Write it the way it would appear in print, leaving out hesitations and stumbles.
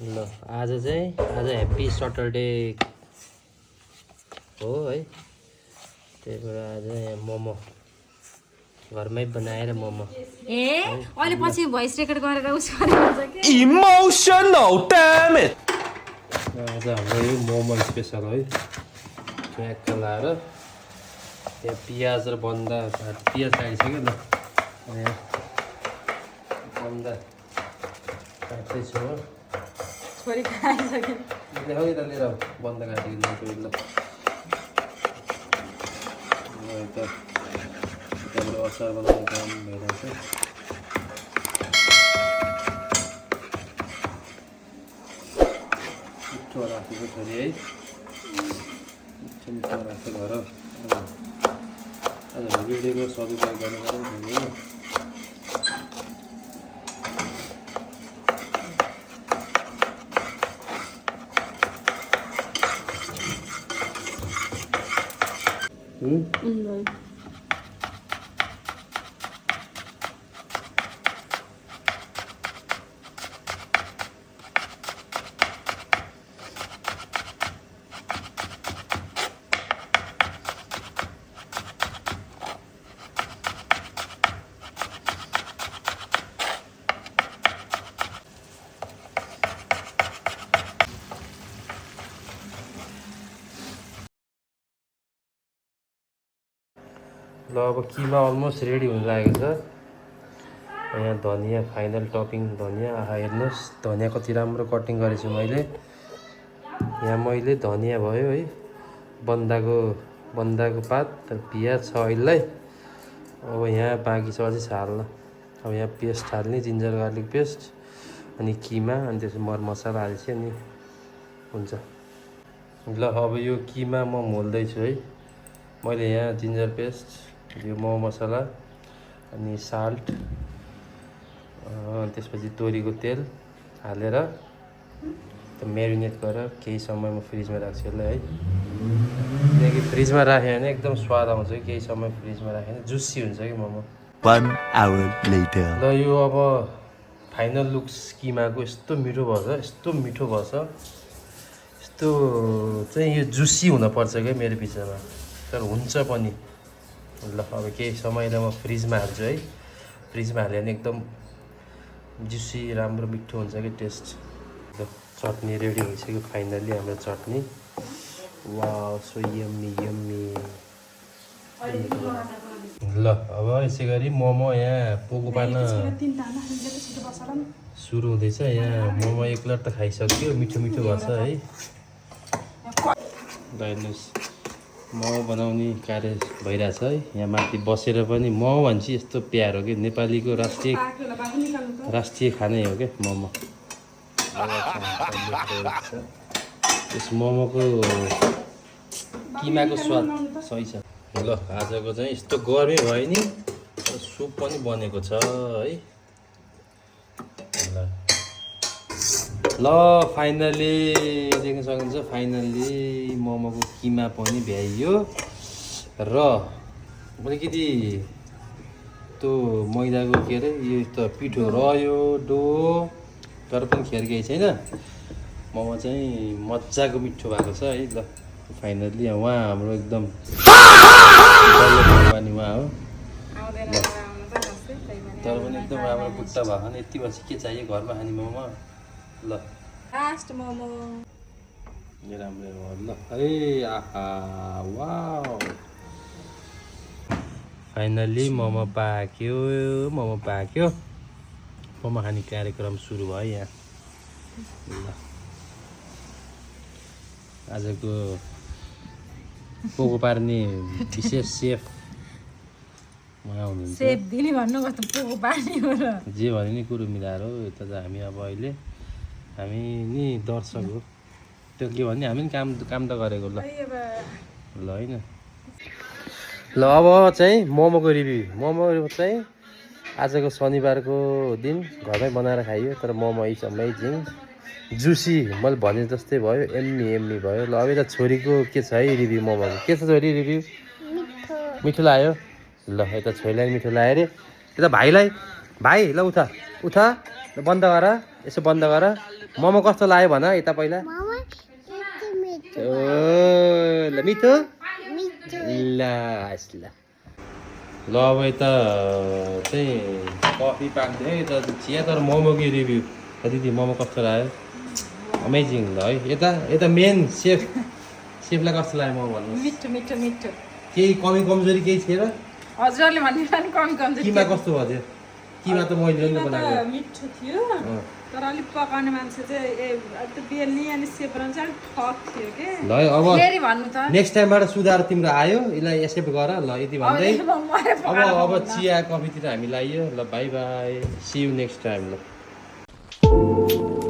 ल आज happy Saturday हो है। त्यही भएर आज यहाँ मोमो घरमै बनाएर मोमो अहिले पछि भोइस रेकर्ड गरेर उस गरेर के इमोसनल ड्याम इट। आज हाम्रो यो मोमो स्पेसल है। ट्याक्क लाएर यहाँ पियाज र बन्दा पियाज काटिसक्यो ल। यहाँ बन्दा काट्दैछु हो। छोरी खाइसक्यो देखाउ नि त लिएर बन्दा काटिदिनु ल। त्यहाँबाट अचार बनाउने काम भइरहेछ। मिठो राखेको छोरी है। मिठो राख्छ घर। आज भिडियोको सदुपयोग गर्नु पर्यो। ल अब किमा अलमोस्ट रेडी हुन लागेको छ। यहाँ धनिया फाइनल टपिङ धनिया। आहा हेर्नुहोस् धनिया कति राम्रो कटिङ गरेछु मैले। यहाँ मैले धनिया भयो है, बन्दाको पात पियाज छ अहिले। अब यहाँ बाँकी छ अझै हाल्न। अब यहाँ पेस्ट हाल्ने जिन्जर गार्लिक पेस्ट अनि किमा अनि त्यसपछि मरमसला हाल्छ अनि हुन्छ। ल अब यो किमा म मोल्दैछु है। मैले यहाँ जिन्जर पेस्ट, यो मोमो मसला अनि साल्ट त्यसपछि तोरीको तेल हालेर म्यारिनेट गरेर केही समय म फ्रिजमा राख्छु यसलाई है। किनकि फ्रिजमा राख्यो भने एकदम स्वाद आउँछ। केही समय फ्रिजमा राख्यो भने जुसी हुन्छ कि मोमो। 1 hour later। ल यो अब फाइनल लुक्स किमाको यस्तो मिठो भएछ, यस्तो मिठो भएछ। यस्तो चाहिँ यो जुसी हुनपर्छ क्या मेरो विचारमा, तर हुन्छ पनि। ल अब केही समयलाई म फ्रिजमा हाल्छु है। फ्रिजमा हाल्यो भने एकदम जुसी राम्रो मिठो हुन्छ कि टेस्ट। ल चटनी रेडी भइसक्यो फाइनल्ली हाम्रो chutney. Wow so yummy yummy. ल अब यसै गरी मोमो यहाँ पोको पार्न सुरु हुँदैछ। यहाँ मोमो एक प्लेट त खाइसक्यो, मिठो मिठो भएछ है। ल हेर्नुहोस् मोमो बनाउने कार्य भइरहेछ है। यहाँ माथि बसेर पनि मोमो भन्छ यस्तो प्यार हो कि नेपालीको राष्ट्रिय खानै हो क्या मोमो। यस मोमोको किमाको स्वाद सही छ। ल आजको चाहिँ यस्तो गर्मी भयो नि, सुप पनि बनेको छ है। ल फाइनली देख्न सक्नुहुन्छ, फाइनल्ली मोमोको किमा पनि भ्याइयो र अलिकति त्यो मैदाको के अरे यो त पिठो रह्यो डो, तर पनि खेर केही छैन। मोमो चाहिँ मजाको मिठो भएको छ है। ल फाइनल्ली उहाँ हाम्रो एकदम पानी उहाँ हो। तर पनि एकदम राम्रो बुट्टा भएको नि। यति पछि के चाहियो घरमा खाने मोमो। ल लास्ट मोमो यो राम्रो हो। ल है आहा वाउ फाइनल्ली मोमो पाक्यो। मोमो खाने कार्यक्रम सुरु भयो यहाँ। ल आजको पोको पार्ने विशेष सेफ उहाँ हुनुहुन्छ। सेफ दिने भन्नु कस्तो पोको पार्ने हो र। जे भने नि कुरो मिलाएर हो। यता चाहिँ हामी अब अहिले हामी नि दर्शक हो। त्यो के भन्ने हामी नि काम त गरेको। ल ल होइन। ल अब चाहिँ मोमोको रिभ्यू। मोमो चाहिँ आजको शनिबारको दिन घरमै बनाएर खाइयो। तर मोमो इज अमेजिङ जुसी मैले भने जस्तै भयो, एम्मी भयो। ल अब यता छोरीको के छ है रिभ्यू मोमोको। के छ छोरी रिभ्यू? मिठो लाग्यो। ल यता छोरीलाई मिठो लाग्यो अरे। यता भाइ ल उठा बन्द गर यसो बन्द गर मोमो कस्तो लाग्यो भन यता पहिला ओ ल मिठो ल ल अब यता चाहिँ कफी पाक्दै यता चिया तर मोमोको रिभ्यू दिदी मोमो कस्तो लाग्यो अमेजिङ ल है यता मेन सेफलाई कस्तो लाग्यो मोमो भन्नु मिठो मिठो मिठो केही कमी कमजोरी केही थिएन हजुरले भन्ने कमी कमजोरी किमा कस्तो भयो त्यो किमा त मैले नि बनाएको मिठो थियो तर अलिक पकाउने मान्छे चाहिँ त्यो बेल्ने अनि सेप्राउन चाहिँ अलिक ठक थियो के ल है अब फेरि भन्नु त नेक्स्ट टाइमबाट सुधार तिम्रो आयो यसलाई एक्सेप्ट गर ल यति भन्दै अब चिया कफीतिर हामी लाइयो ल bye bye see you next time ल